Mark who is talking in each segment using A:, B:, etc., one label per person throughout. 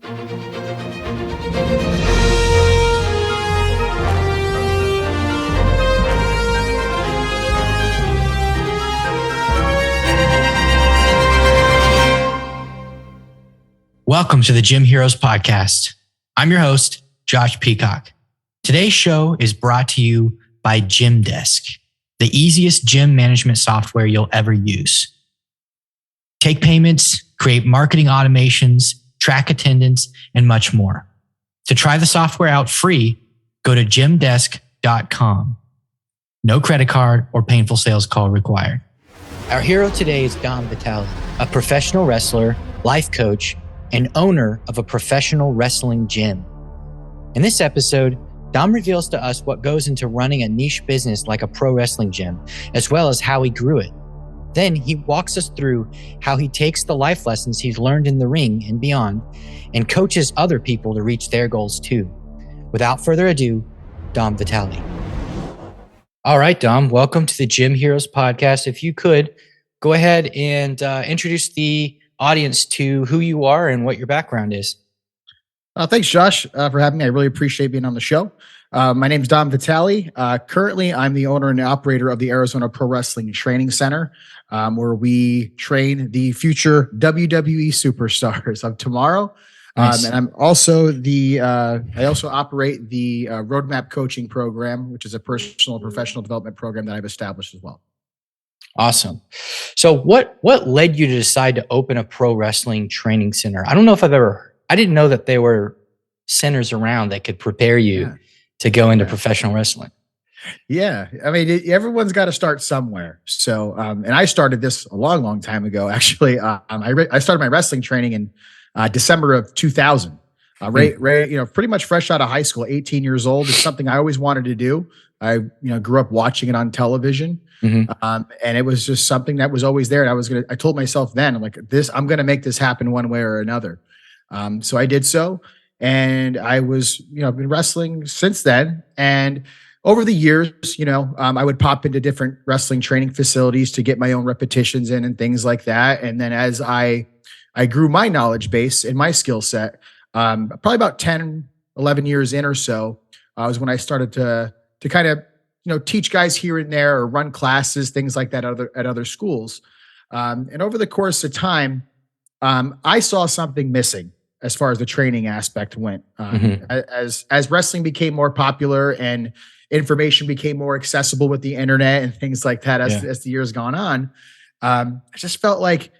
A: Welcome to the Gym Heroes Podcast. I'm your host, Josh Peacock. Today's show is brought to you by Gymdesk, the easiest gym management software you'll ever use. Take payments, create marketing automations, track attendance, and much more. To try the software out free, go to gymdesk.com. No credit card or painful sales call required. Our hero today is Dom Vitalli, a professional wrestler, life coach, and owner of a professional wrestling gym. In this episode, Dom reveals to us what goes into running a niche business like a pro wrestling gym, as well as how he grew it. Then he walks us through how he takes the life lessons he's learned in the ring and beyond and coaches other people to reach their goals too. Without further ado, Dom Vitalli. All right, Dom, welcome to the Gym Heroes Podcast. If you could, go ahead and introduce the audience to who you are and what your background is.
B: Thanks, Josh, for having me. I really appreciate being on the show. My name is Dom Vitalli. Currently, I'm the owner and operator of the Arizona Pro Wrestling Training Center, where we train the future WWE superstars of tomorrow.
A: Nice.
B: And I'm also I also operate the Roadmap Coaching Program, which is a personal and professional development program that I've established as well.
A: Awesome. So what led you to decide to open a pro wrestling training center? I don't know if I didn't know that there were centers around that could prepare you to go into professional wrestling.
B: Yeah. I mean, everyone's got to start somewhere. So, and I started this a long, long time ago, actually. I started my wrestling training in December of 2000. Pretty much fresh out of high school, 18 years old. It's something I always wanted to do. I, grew up watching it on television. And it was just something that was always there. And I told myself then, I'm going to make this happen one way or another. So I did so. And I was, I've been wrestling since then. And over the years, I would pop into different wrestling training facilities to get my own repetitions in and things like that. And then as I grew my knowledge base and my skill set, probably about 10, 11 years in or so, was when I started to kind of, teach guys here and there or run classes, things like that at other schools. And over the course of time, I saw something missing as far as the training aspect went. As wrestling became more popular and information became more accessible with the internet and things like that, as the years gone on, I just felt like,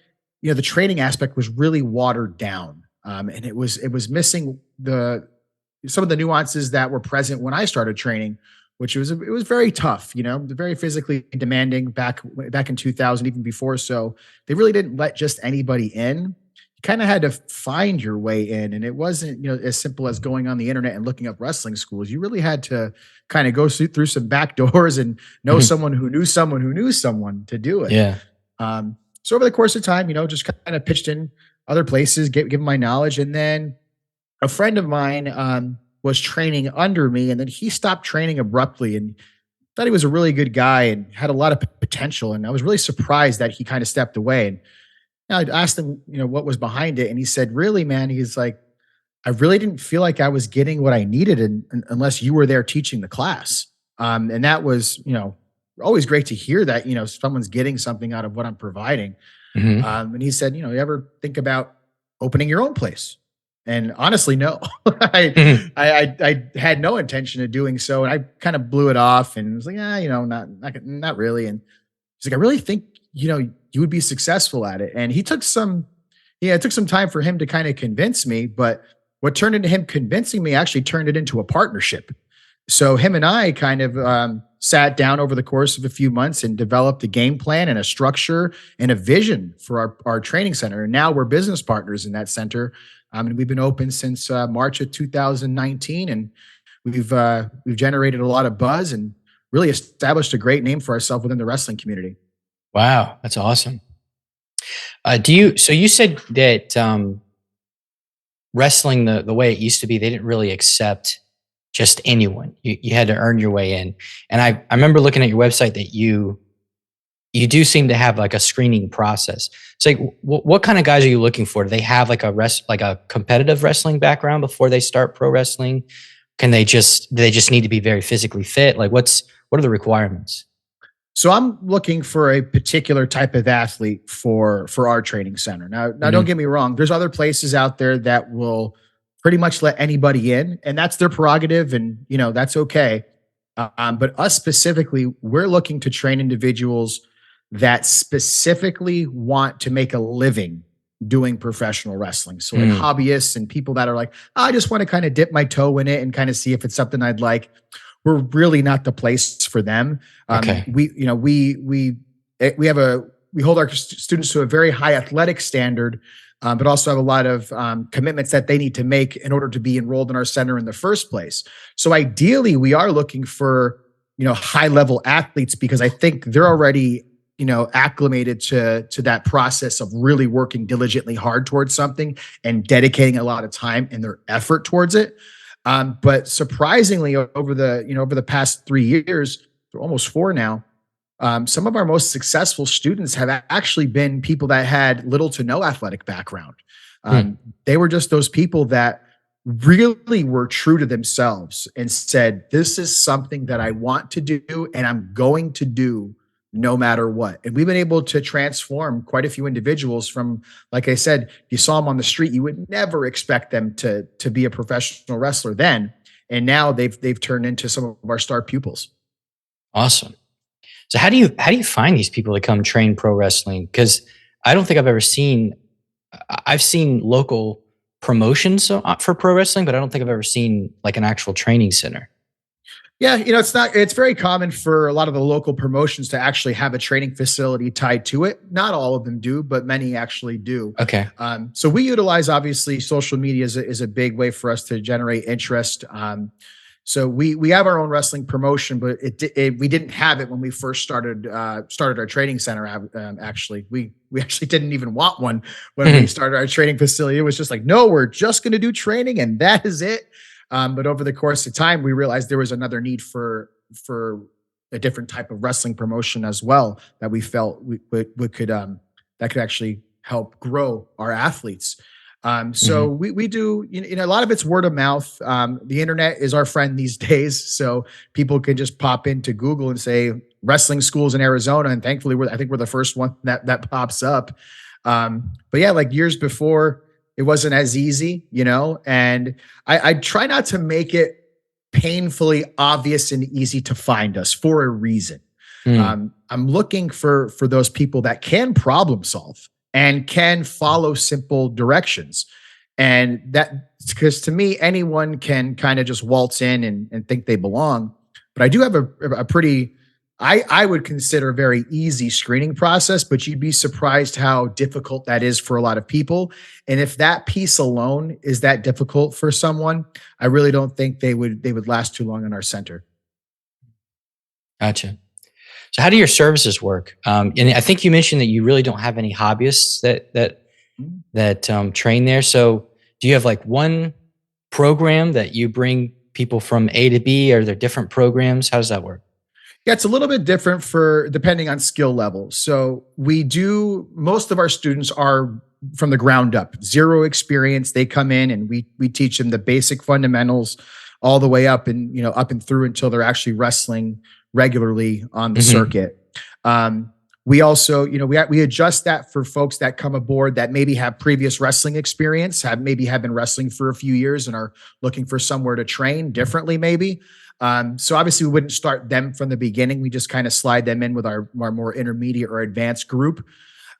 B: the training aspect was really watered down. And it was missing some of the nuances that were present when I started training, which it was very tough, very physically demanding back in 2000, even before. So they really didn't let just anybody in. You kind of had to find your way in, and it wasn't, as simple as going on the internet and looking up wrestling schools. You really had to kind of go through some back doors and know someone who knew someone who knew someone to do it.
A: Yeah.
B: So over the course of time, just kind of pitched in other places, given my knowledge, and then a friend of mine was training under me, and then he stopped training abruptly, and thought he was a really good guy and had a lot of potential. And I was really surprised that he kind of stepped away. And I asked him, what was behind it. And he said, really, man, he's like, I really didn't feel like I was getting what I needed unless you were there teaching the class. And that was, always great to hear that, someone's getting something out of what I'm providing. And he said, you ever think about opening your own place? And honestly, no, I had no intention of doing so. And I kind of blew it off and was like, not really. And he's like, I really think, you would be successful at it. And it took some time for him to kind of convince me, but what turned into him convincing me actually turned it into a partnership. So him and I kind of sat down over the course of a few months and developed a game plan and a structure and a vision for our training center. And now we're business partners in that center. And we've been open since March of 2019, and we've generated a lot of buzz and really established a great name for ourselves within the wrestling community.
A: Wow, that's awesome. So you said that wrestling the way it used to be, they didn't really accept just anyone. You had to earn your way in. And I remember looking at your website that you you do seem to have like a screening process. So like, what kind of guys are you looking for? Do they have like a competitive wrestling background before they start pro wrestling? Do they just need to be very physically fit? Like what are the requirements?
B: So I'm looking for a particular type of athlete for our training center. Now don't get me wrong. There's other places out there that will pretty much let anybody in, and that's their prerogative, and that's okay. But us specifically, we're looking to train individuals that specifically want to make a living doing professional wrestling. So like hobbyists and people that are like, I just want to kind of dip my toe in it and kind of see if it's something I'd like. We're really not the place for them.
A: Okay.
B: We hold our students to a very high athletic standard, but also have a lot of commitments that they need to make in order to be enrolled in our center in the first place. So ideally, we are looking for high level athletes, because I think they're already acclimated to that process of really working diligently hard towards something and dedicating a lot of time and their effort towards it. But surprisingly, over the past 3 years, almost 4 now, some of our most successful students have actually been people that had little to no athletic background. They were just those people that really were true to themselves and said, this is something that I want to do and I'm going to do no matter what. And we've been able to transform quite a few individuals from, like I said, if you saw them on the street, you would never expect them to be a professional wrestler then. And now they've turned into some of our star pupils.
A: Awesome. So how do you find these people to come train pro wrestling? Because I don't think I've seen local promotions for pro wrestling, but I don't think I've ever seen like an actual training center.
B: Yeah, it's very common for a lot of the local promotions to actually have a training facility tied to it. Not all of them do, but many actually do.
A: Okay.
B: So we utilize, obviously, social media is a big way for us to generate interest. So we have our own wrestling promotion, but we didn't have it when we first started our training center. Actually, we actually didn't even want one when we started our training facility. It was just like, no, we're just going to do training and that is it. But over the course of time, we realized there was another need for a different type of wrestling promotion as well, that we felt that could actually help grow our athletes. So we do, a lot of it's word of mouth. The internet is our friend these days. So people can just pop into Google and say wrestling schools in Arizona. And thankfully I think we're the first one that pops up. But yeah, like years before, it wasn't as easy, and I try not to make it painfully obvious and easy to find us for a reason. I'm looking for those people that can problem solve and can follow simple directions. And that, because to me, anyone can kind of just waltz in and think they belong. But I do have a pretty, I would consider, very easy screening process, but you'd be surprised how difficult that is for a lot of people. And if that piece alone is that difficult for someone, I really don't think they would last too long in our center.
A: Gotcha. So how do your services work? And I think you mentioned that you really don't have any hobbyists that train there. So do you have like one program that you bring people from A to B? Are there different programs? How does that work?
B: Yeah, it's a little bit different depending on skill level. So most of our students are from the ground up, zero experience. They come in and we teach them the basic fundamentals all the way up and through until they're actually wrestling regularly on the circuit. We also, we adjust that for folks that come aboard that maybe have previous wrestling experience, have been wrestling for a few years and are looking for somewhere to train differently maybe. So obviously we wouldn't start them from the beginning. We just kind of slide them in with our more intermediate or advanced group.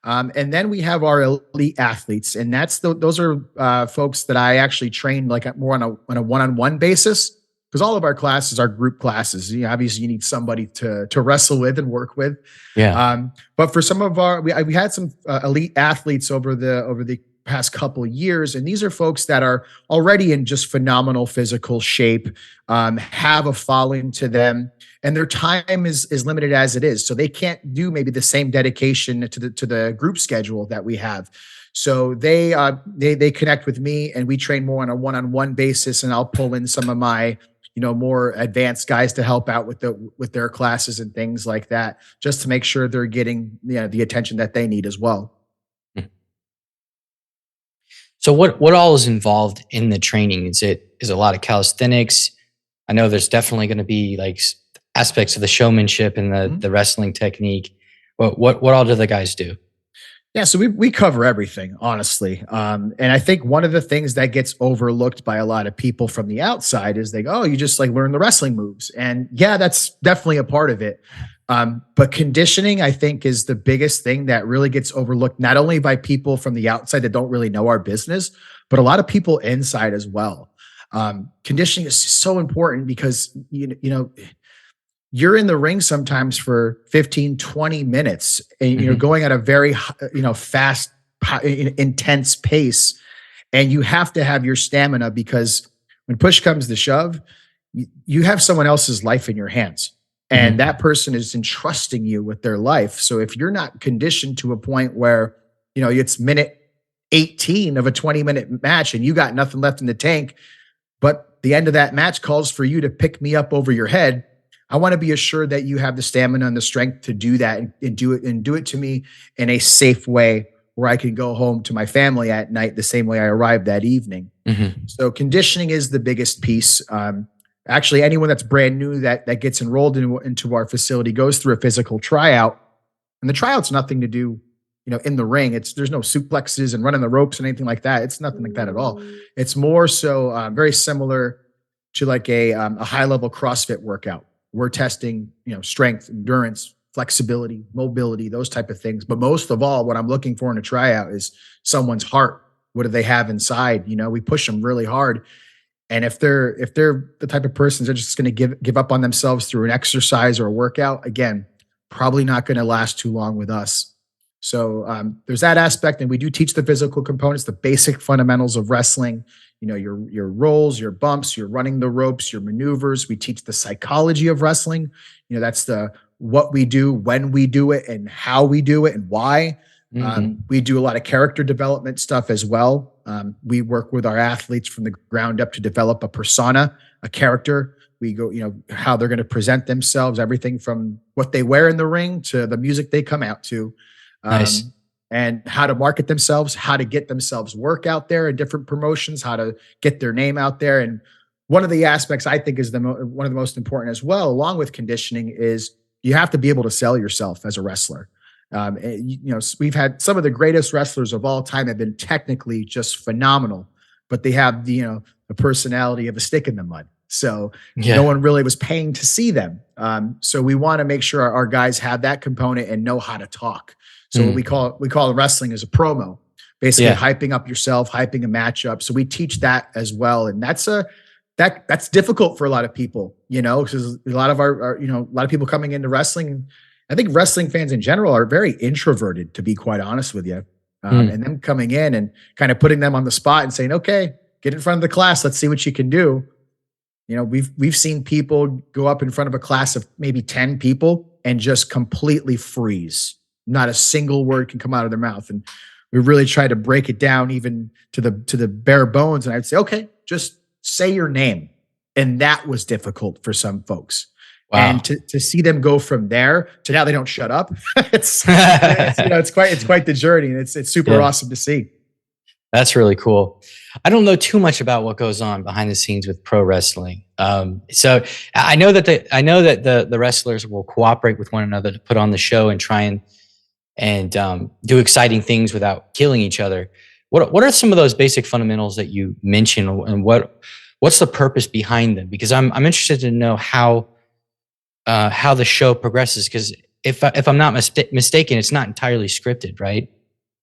B: And then we have our elite athletes, and those are folks that I actually train like more on a one-on-one basis, because all of our classes are group classes. Obviously you need somebody to wrestle with and work with.
A: Yeah.
B: But for some of we had some elite athletes over the past couple of years, and these are folks that are already in just phenomenal physical shape, have a following to them, and their time is limited as it is, so they can't do maybe the same dedication to the group schedule that we have. So they connect with me, and we train more on a one-on-one basis, and I'll pull in some of my more advanced guys to help out with their classes and things like that, just to make sure they're getting the attention that they need as well.
A: So what all is involved in the training? Is it a lot of calisthenics? I know there's definitely going to be like aspects of the showmanship and the wrestling technique. What all do the guys do?
B: Yeah, so we cover everything, honestly. And I think one of the things that gets overlooked by a lot of people from the outside is they go, "Oh, you just like learn the wrestling moves." And yeah, that's definitely a part of it. But conditioning, I think, is the biggest thing that really gets overlooked, not only by people from the outside that don't really know our business, but a lot of people inside as well. Conditioning is so important because you're in the ring sometimes for 15, 20 minutes and you're going at a very, fast, intense pace. And you have to have your stamina because when push comes to shove, you have someone else's life in your hands. And that person is entrusting you with their life. So if you're not conditioned to a point where, it's minute 18 of a 20-minute match and you got nothing left in the tank, but the end of that match calls for you to pick me up over your head, I want to be assured that you have the stamina and the strength to do that and do it to me in a safe way where I can go home to my family at night the same way I arrived that evening. So conditioning is the biggest piece. Actually, anyone that's brand new that gets enrolled into our facility goes through a physical tryout, and the tryout's nothing to do, in the ring. There's no suplexes and running the ropes and anything like that. It's nothing like that at all. It's more so very similar to like a high level CrossFit workout. We're testing, strength, endurance, flexibility, mobility, those type of things. But most of all, what I'm looking for in a tryout is someone's heart. What do they have inside? We push them really hard. And if they're the type of persons that are just going to give up on themselves through an exercise or a workout, again, probably not going to last too long with us. So there's that aspect, and we do teach the physical components, the basic fundamentals of wrestling. Your rolls, your bumps, your running the ropes, your maneuvers. We teach the psychology of wrestling. That's the what we do, when we do it, and how we do it, and why. We do a lot of character development stuff as well. We work with our athletes from the ground up to develop a persona, a character. We go, how they're going to present themselves, everything from what they wear in the ring to the music they come out to.
A: Nice.
B: And how to market themselves, how to get themselves work out there in different promotions, how to get their name out there. And one of the aspects I think is one of the most important as well, along with conditioning, is you have to be able to sell yourself as a wrestler. We've had some of the greatest wrestlers of all time have been technically just phenomenal, but they have the personality of a stick in the mud. So no one really was paying to see them. So we want to make sure our guys have that component and know how to talk. So what we call wrestling is a promo, basically hyping up yourself, hyping a match up. So we teach that as well. And that's difficult for a lot of people, because a lot of a lot of people coming into wrestling, I think wrestling fans in general are very introverted, to be quite honest with you. And them coming in and kind of putting them on the spot and saying, okay, get in front of the class. Let's see what you can do. We've seen people go up in front of a class of maybe 10 people and just completely freeze. Not a single word can come out of their mouth. And we really try to break it down even to the bare bones. And I'd say, okay, just say your name. And that was difficult for some folks. Wow. And to see them go from there to now they don't shut up. it's quite the journey, and it's super awesome to see.
A: That's really cool. I don't know too much about what goes on behind the scenes with pro wrestling. So I know that the wrestlers will cooperate with one another to put on the show and try and do exciting things without killing each other. What are some of those basic fundamentals that you mentioned, and what's the purpose behind them? Because I'm interested to know how the show progresses. Because if I'm not mistaken, it's not entirely scripted, right?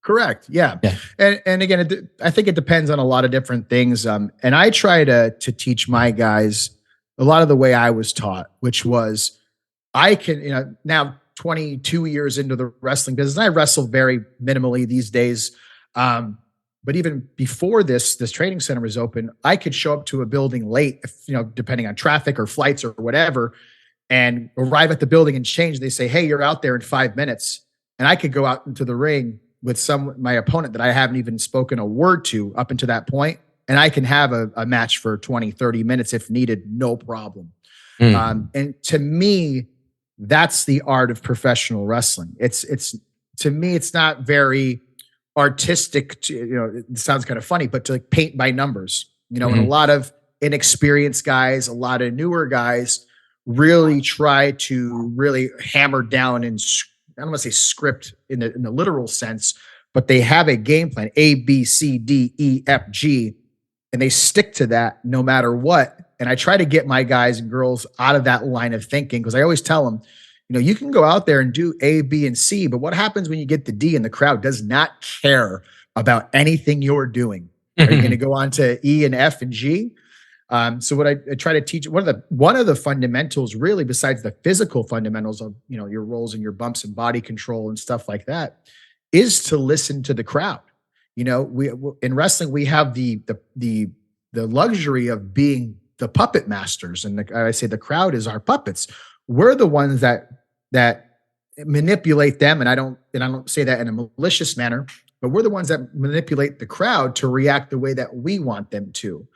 B: Correct. Yeah. And again, I think it depends on a lot of different things. And I try to teach my guys a lot of the way I was taught, which was I can, now 22 years into the wrestling business, and I wrestle very minimally these days. But even before this training center was open, I could show up to a building late, depending on traffic or flights or whatever, and arrive at the building and change. They say, hey, you're out there in 5 minutes. And I could go out into the ring with my opponent that I haven't even spoken a word to up until that point. and I can have a match for 20, 30 minutes if needed, no problem. And to me, that's the art of professional wrestling. It's to me, it's not very artistic to, it sounds kind of funny, but to like paint by numbers, and a lot of inexperienced guys, a lot of newer guys really try to really hammer down and I don't want to say script in the literal sense, but they have a game plan, A, B, C, D, E, F, G, and they stick to that no matter what. And I try to get my guys and girls out of that line of thinking, because I always tell them, you can go out there and do A, B, and C, but what happens when you get the D and the crowd does not care about anything you're doing? Are you going to go on to E and F and G? So what I try to teach, one of the fundamentals, really, besides the physical fundamentals of your rolls and your bumps and body control and stuff like that, is to listen to the crowd. We in wrestling, we have the luxury of being the puppet masters, and I say the crowd is our puppets. We're the ones that manipulate them, and I don't say that in a malicious manner, but we're the ones that manipulate the crowd to react the way that we want them to.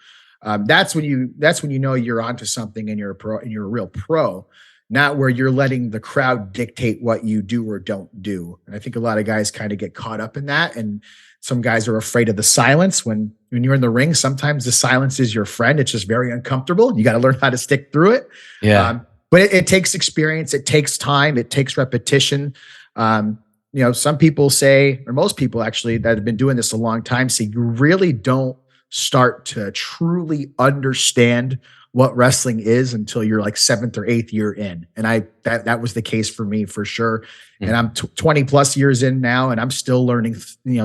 B: That's when you know you're onto something and you're a pro and you're a real pro, not where you're letting the crowd dictate what you do or don't do. And I think a lot of guys kind of get caught up in that. And some guys are afraid of the silence when you're in the ring. Sometimes the silence is your friend. It's just very uncomfortable. You got to learn how to stick through it.
A: Yeah.
B: But it takes experience. It takes time. It takes repetition. Some people say, or most people actually that have been doing this a long time, say you really don't start to truly understand what wrestling is until you're like 7th or 8th year in. And that was the case for me for sure. And I'm 20 plus years in now, and I'm still learning,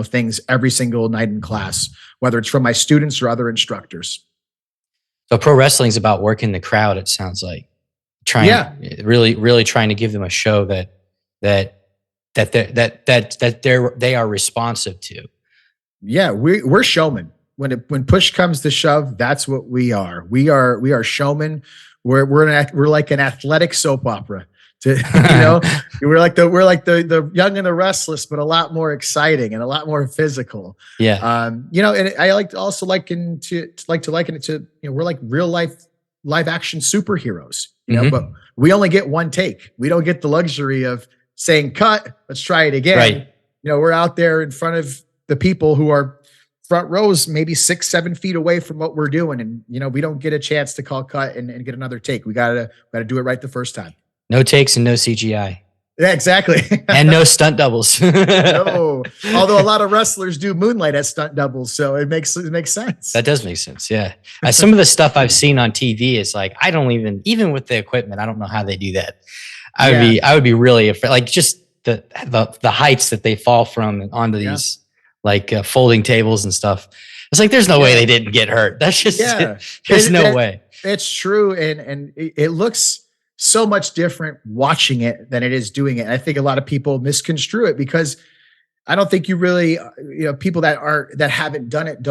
B: things every single night in class, whether it's from my students or other instructors.
A: So pro wrestling is about working the crowd. It sounds like really trying to give them a show that they are responsive to.
B: Yeah. We're showmen. When push comes to shove, that's what we are. We are showmen. We're like an athletic soap opera. We're like the Young and the Restless, but a lot more exciting and a lot more physical.
A: Yeah.
B: And I like to also liken it to we're like real live action superheroes. But we only get one take. We don't get the luxury of saying cut. Let's try it again.
A: Right.
B: We're out there in front of the people who are front rows, maybe 6-7 feet away from what we're doing. And, we don't get a chance to call cut and get another take. We gotta do it right the first time.
A: No takes and no CGI.
B: Yeah, exactly.
A: And no stunt doubles.
B: No. Although a lot of wrestlers do moonlight as stunt doubles. So it makes sense.
A: That does make sense. Yeah. Some of the stuff I've seen on TV is like, I don't even with the equipment, I don't know how they do that. I would be really afraid, like just the heights that they fall from onto these folding tables and stuff. It's like, there's no way they didn't get hurt. That's just, there's no way.
B: It's true. And it looks so much different watching it than it is doing it. And I think a lot of people misconstrue it because I don't think you really, people that haven't done it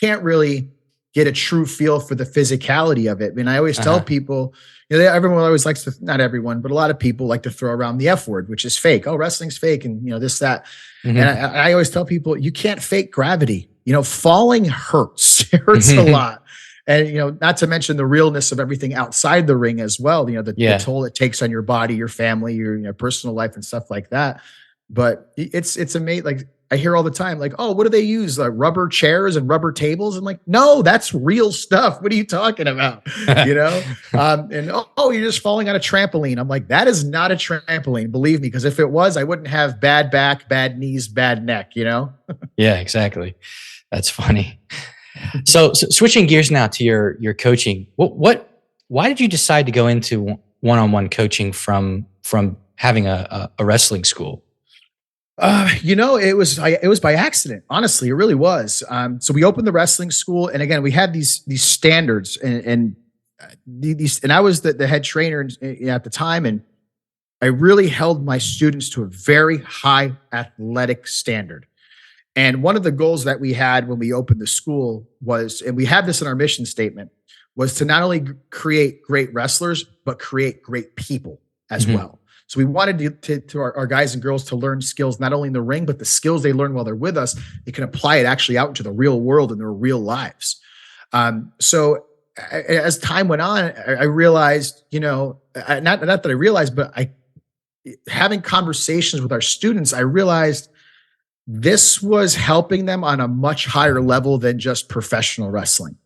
B: can't really get a true feel for the physicality of it. I mean, I always tell people, everyone always likes to, not everyone, but a lot of people like to throw around the F word, which is fake. Oh, wrestling's fake. And this, that. And I always tell people, you can't fake gravity. Falling hurts. It hurts a lot. And, not to mention the realness of everything outside the ring as well. The toll it takes on your body, your family, your personal life and stuff like that. But it's amazing. Like I hear all the time, like, oh, what do they use? Like rubber chairs and rubber tables? I'm like, no, that's real stuff. What are you talking about? And you're just falling on a trampoline. I'm like, that is not a trampoline. Believe me, because if it was, I wouldn't have bad back, bad knees, bad neck, Yeah,
A: exactly. That's funny. So switching gears now to your coaching, why did you decide to go into one-on-one coaching from having a wrestling school?
B: It was by accident. Honestly, it really was. So we opened the wrestling school, and again, we had these standards, and I was the head trainer at the time, and I really held my students to a very high athletic standard. And one of the goals that we had when we opened the school was, and we have this in our mission statement, was to not only create great wrestlers, but create great people as well. So we wanted to our guys and girls to learn skills, not only in the ring, but the skills they learn while they're with us, they can apply it actually out into the real world in their real lives. As time went on, I realized, not that I realized, but having conversations with our students, I realized this was helping them on a much higher level than just professional wrestling.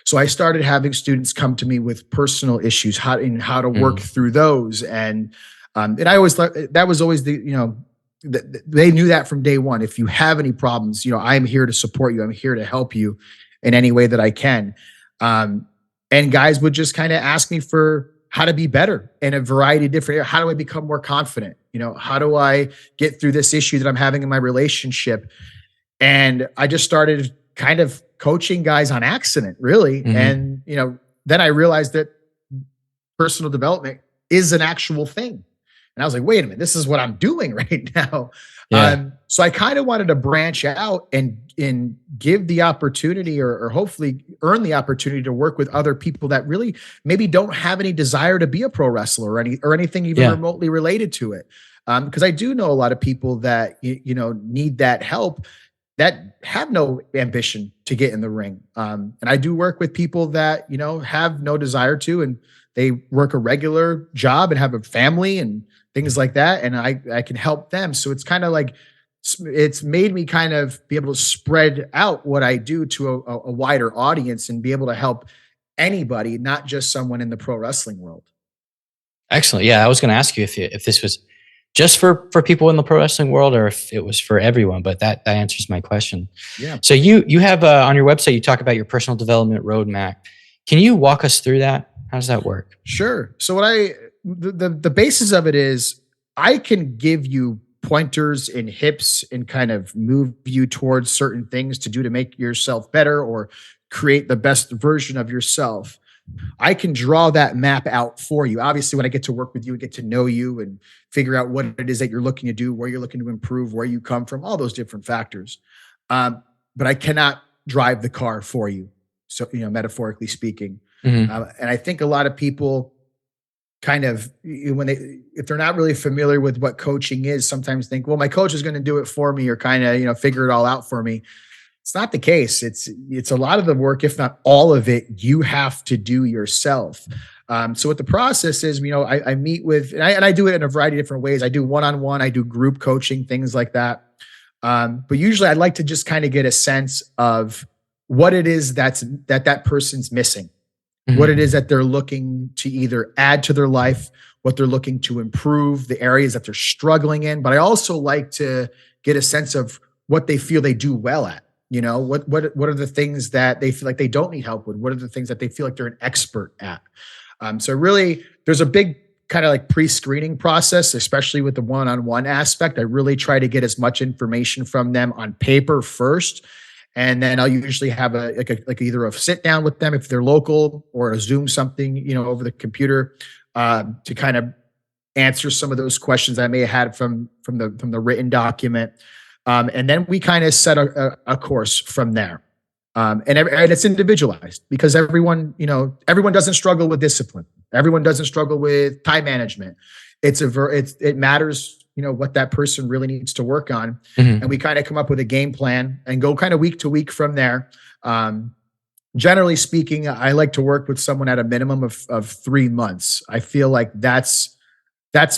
B: So I started having students come to me with personal issues, how to work through those. And I always thought that was always they knew that from day one. If you have any problems, I'm here to support you. I'm here to help you in any way that I can. And guys would just kind of ask me for how to be better in a variety of different areas. How do I become more confident? How do I get through this issue that I'm having in my relationship? And I just started kind of coaching guys on accident, really. And, then I realized that personal development is an actual thing. And I was like, wait a minute, this is what I'm doing right now. Yeah. So I kind of wanted to branch out and give the opportunity or hopefully earn the opportunity to work with other people that really maybe don't have any desire to be a pro wrestler or anything even remotely related to it. Because I do know a lot of people that, need that help that have no ambition to get in the ring. And I do work with people that, have no desire to, and they work a regular job and have a family and things like that. And I can help them. So it's kind of like, it's made me kind of be able to spread out what I do to a wider audience and be able to help anybody, not just someone in the pro wrestling world.
A: Excellent. Yeah. I was going to ask you if this was just for people in the pro wrestling world or if it was for everyone, but that answers my question. Yeah. So you have on your website, you talk about your personal development roadmap. Can you walk us through that? How does that work?
B: Sure. So the basis of it is I can give you pointers and hips and kind of move you towards certain things to do to make yourself better or create the best version of yourself. I can draw that map out for you. Obviously, when I get to work with you and get to know you and figure out what it is that you're looking to do, where you're looking to improve, where you come from, all those different factors. But I cannot drive the car for you. So, metaphorically speaking. And I think a lot of people kind of, if they're not really familiar with what coaching is, sometimes think, well, my coach is going to do it for me or kind of, figure it all out for me. It's not the case. It's a lot of the work, if not all of it, you have to do yourself. So what the process is, I meet with, and I do it in a variety of different ways. I do one-on-one, I do group coaching, things like that. But usually I'd like to just kind of get a sense of what it is that person's missing, what it is that they're looking to either add to their life, what they're looking to improve, the areas that they're struggling in. But I also like to get a sense of what they feel they do well at. What are the things that they feel like they don't need help with? What are the things that they feel like they're an expert at? So really, there's a big kind of like pre-screening process, especially with the one-on-one aspect. I really try to get as much information from them on paper first. And then I'll usually have either a sit down with them if they're local or a Zoom something, over the computer to kind of answer some of those questions I may have had from the written document. And then we kind of set a course from there. And it's individualized because everyone doesn't struggle with discipline. Everyone doesn't struggle with time management. It matters, what that person really needs to work on. And we kind of come up with a game plan and go kind of week to week from there. Generally speaking, I like to work with someone at a minimum of 3 months. I feel like that's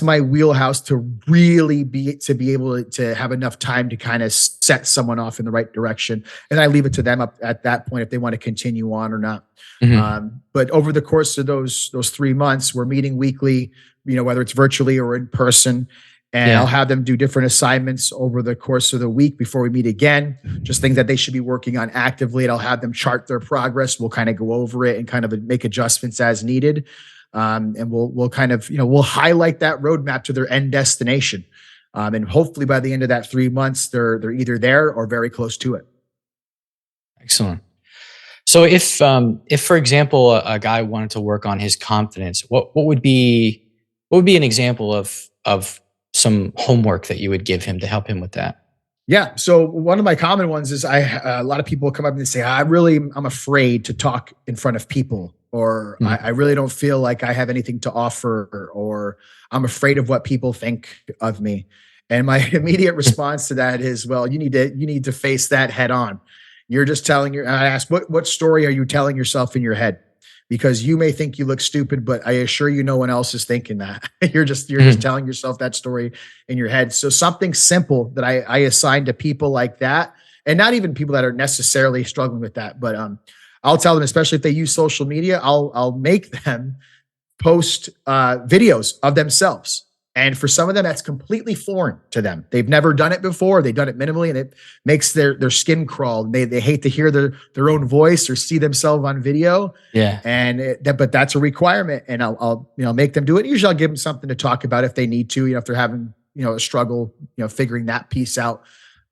B: my wheelhouse to really be able to have enough time to kind of set someone off in the right direction. And I leave it to them up at that point if they want to continue on or not. But over the course of those 3 months, we're meeting weekly, whether it's virtually or in person. And I'll have them do different assignments over the course of the week before we meet again, just things that they should be working on actively. And I'll have them chart their progress. We'll kind of go over it and kind of make adjustments as needed. And we'll kind of, we'll highlight that roadmap to their end destination. And hopefully by the end of that 3 months, they're either there or very close to it.
A: Excellent. So if for example, a guy wanted to work on his confidence, what would be an example of some homework that you would give him to help him with that?
B: Yeah. So one of my common ones is a lot of people come up and say, I'm afraid to talk in front of people. or I really don't feel like I have anything to offer, or I'm afraid of what people think of me. And my immediate response to that is, well, you need to face that head on. You're just telling your, I ask, what story are you telling yourself in your head? Because you may think you look stupid, but I assure you no one else is thinking that. You're just telling yourself that story in your head. So something simple that I assign to people like that, and not even people that are necessarily struggling with that, but I'll tell them, especially if they use social media, I'll make them post videos of themselves. And for some of them, that's completely foreign to them. They've never done it before. They've done it minimally, and it makes their skin crawl. They hate to hear their own voice or see themselves on video.
A: Yeah.
B: And but that's a requirement, and I'll make them do it. Usually, I'll give them something to talk about if they need to. If they're having a struggle, figuring that piece out.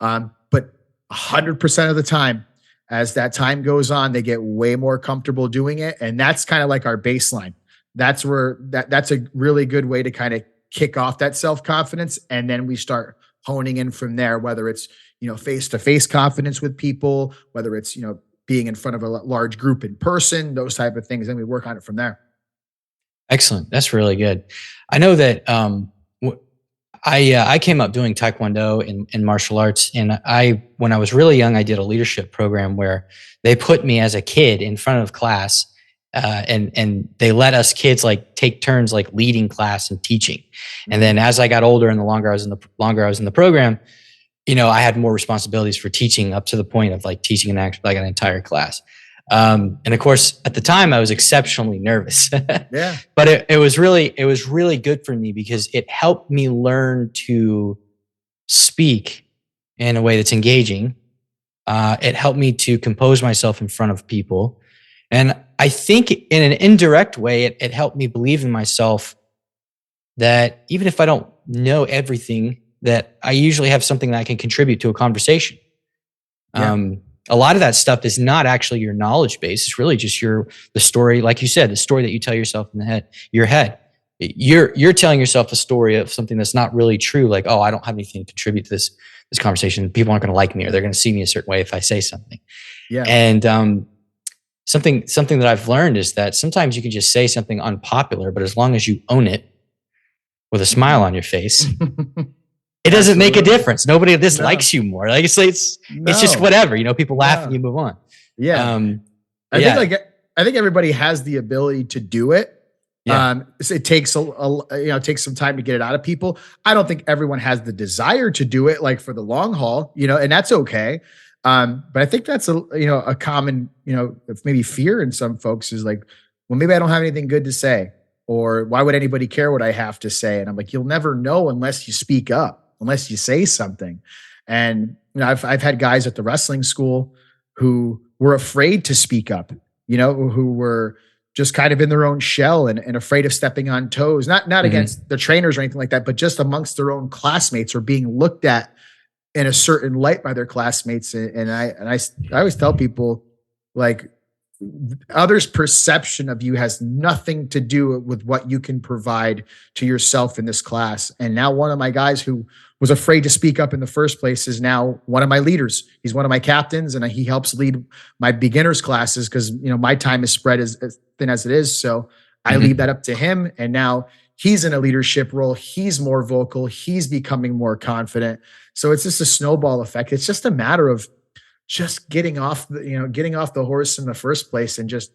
B: But 100% of the time, as that time goes on, they get way more comfortable doing it, and that's kind of like our baseline. That's where that's a really good way to kind of kick off that self-confidence. And then we start honing in from there, whether it's, face-to-face confidence with people, whether it's, being in front of a large group in person, those type of things. Then we work on it from there.
A: Excellent. That's really good. I know that I came up doing Taekwondo and martial arts. And when I was really young, I did a leadership program where they put me as a kid in front of class. And they let us kids take turns leading class and teaching. And then as I got older and the longer I was in the program, I had more responsibilities for teaching, up to the point of teaching an entire class. And of course, at the time I was exceptionally nervous.
B: Yeah.
A: But it was really good for me because it helped me learn to speak in a way that's engaging. It helped me to compose myself in front of people. And I think in an indirect way, it helped me believe in myself that even if I don't know everything, that I usually have something that I can contribute to a conversation. Yeah. A lot of that stuff is not actually your knowledge base. It's really just the story, like you said, the story that you tell yourself in your head. You're telling yourself a story of something that's not really true. Like, oh, I don't have anything to contribute to this conversation. People aren't going to like me, or they're going to see me a certain way if I say something.
B: Yeah.
A: And something that I've learned is that sometimes you can just say something unpopular, but as long as you own it with a smile on your face, it doesn't make a difference. Nobody dislikes you more. It's just whatever, people laugh and you move on.
B: Yeah. I think everybody has the ability to do it. Yeah. It takes takes some time to get it out of people. I don't think everyone has the desire to do it for the long haul, and that's okay. But I think that's a common, maybe fear in some folks is well, maybe I don't have anything good to say, or why would anybody care what I have to say? And I'm you'll never know unless you speak up, unless you say something. And I've had guys at the wrestling school who were afraid to speak up, who were just kind of in their own shell and afraid of stepping on toes, not against the trainers or anything like that, but just amongst their own classmates, or being looked at in a certain light by their classmates. And I always tell people, others' perception of you has nothing to do with what you can provide to yourself in this class. And now one of my guys who was afraid to speak up in the first place is now one of my leaders. He's one of my captains, and he helps lead my beginners classes because, my time is spread as thin as it is. So I leave that up to him. And now he's in a leadership role. He's more vocal. He's becoming more confident. So it's just a snowball effect. It's just a matter of just getting off the horse in the first place and just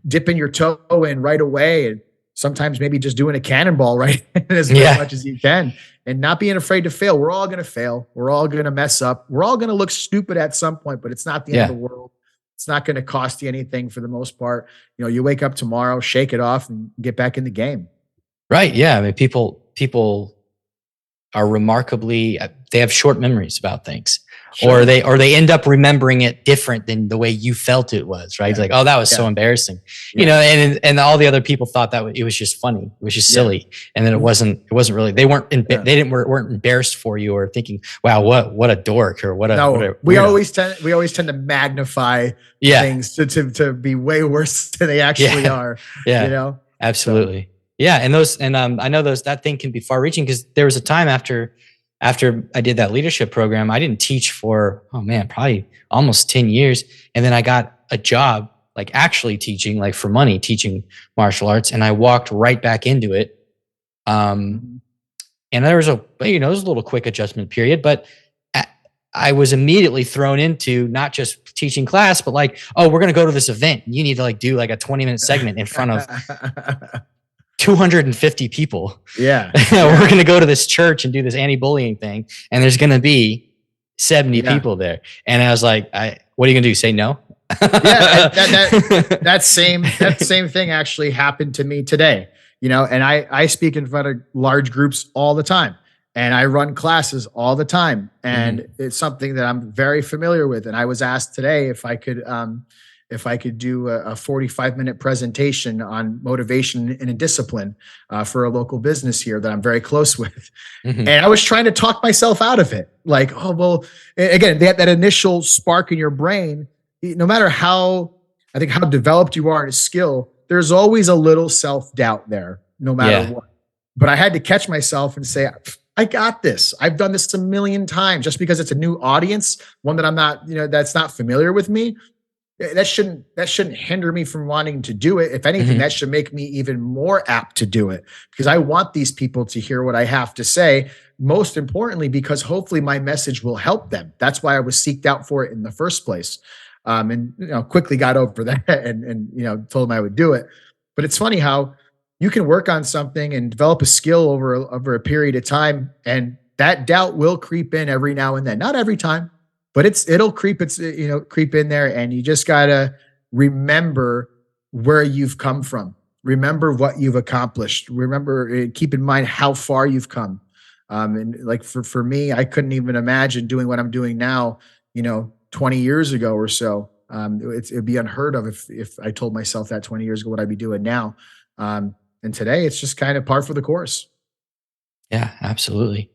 B: dipping your toe in right away. And sometimes maybe just doing a cannonball right as much as you can, and not being afraid to fail. We're all going to fail. We're all going to mess up. We're all going to look stupid at some point, but it's not the end of the world. It's not going to cost you anything for the most part. You wake up tomorrow, shake it off, and get back in the game.
A: Right. Yeah. I mean, people are remarkably, they have short memories about things. Sure. Or they end up remembering it different than the way you felt it was, right? Yeah. It's like, oh, that was so embarrassing, and all the other people thought that it was just funny, it was just silly, and then it wasn't really. They weren't embarrassed for you or thinking, wow, what a dork, or what a.
B: We always tend to magnify things to be way worse than they actually are.
A: Yeah, absolutely. So. Yeah, and I know that thing can be far-reaching, because there was a time after I did that leadership program, I didn't teach for, probably almost 10 years. And then I got a job like actually teaching, like for money, teaching martial arts. And I walked right back into it. And there was a little quick adjustment period, but I was immediately thrown into not just teaching class, but like, oh, we're going to go to this event. You need to like do like a 20-minute segment in front of 250 people.
B: Yeah.
A: We're going to go to this church and do this anti-bullying thing. And there's going to be 70 people there. And I was like, what are you going to do? Say no?
B: That same thing actually happened to me today, and I speak in front of large groups all the time, and I run classes all the time. And it's something that I'm very familiar with. And I was asked today if I could do a 45-minute presentation on motivation and a discipline for a local business here that I'm very close with. And I was trying to talk myself out of it. Like, oh, well, again, that initial spark in your brain, no matter how developed you are in a skill, there's always a little self-doubt there, no matter what. But I had to catch myself and say, I got this. I've done this a million times. Just because it's a new audience, one that I'm not, that's not familiar with me, that shouldn't hinder me from wanting to do it. If anything, that should make me even more apt to do it, because I want these people to hear what I have to say. Most importantly, because hopefully my message will help them. That's why I was seeked out for it in the first place. And quickly got over that and told them I would do it. But it's funny how you can work on something and develop a skill over a period of time, and that doubt will creep in every now and then. Not every time, but it'll creep in there, and you just gotta remember where you've come from. Remember what you've accomplished. Remember, keep in mind how far you've come. And like for me, I couldn't even imagine doing what I'm doing now, 20 years ago or so. It'd be unheard of if I told myself that 20 years ago what I'd be doing now. And today it's just kind of par for the course.
A: Yeah, absolutely.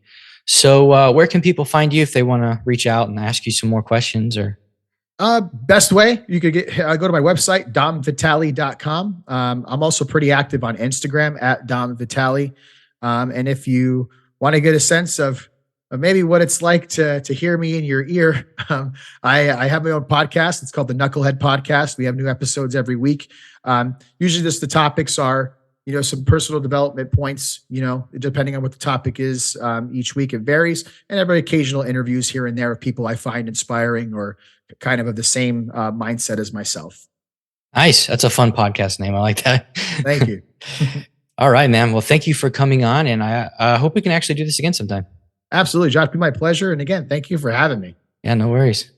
A: So where can people find you if they want to reach out and ask you some more questions? Or
B: best way, you could go to my website, domvitalli.com. I'm also pretty active on Instagram at Dom Vitalli. And if you want to get a sense of maybe what it's like to hear me in your ear, I have my own podcast. It's called the Knucklehead Podcast. We have new episodes every week. Usually just the topics are, some personal development points, depending on what the topic is. Each week it varies, and every occasional interviews here and there of people I find inspiring or kind of the same mindset as myself.
A: Nice. That's a fun podcast name. I like that.
B: Thank you.
A: All right, man. Well, thank you for coming on, and I hope we can actually do this again sometime.
B: Absolutely, Josh. It'd be my pleasure. And again, thank you for having me.
A: Yeah, no worries.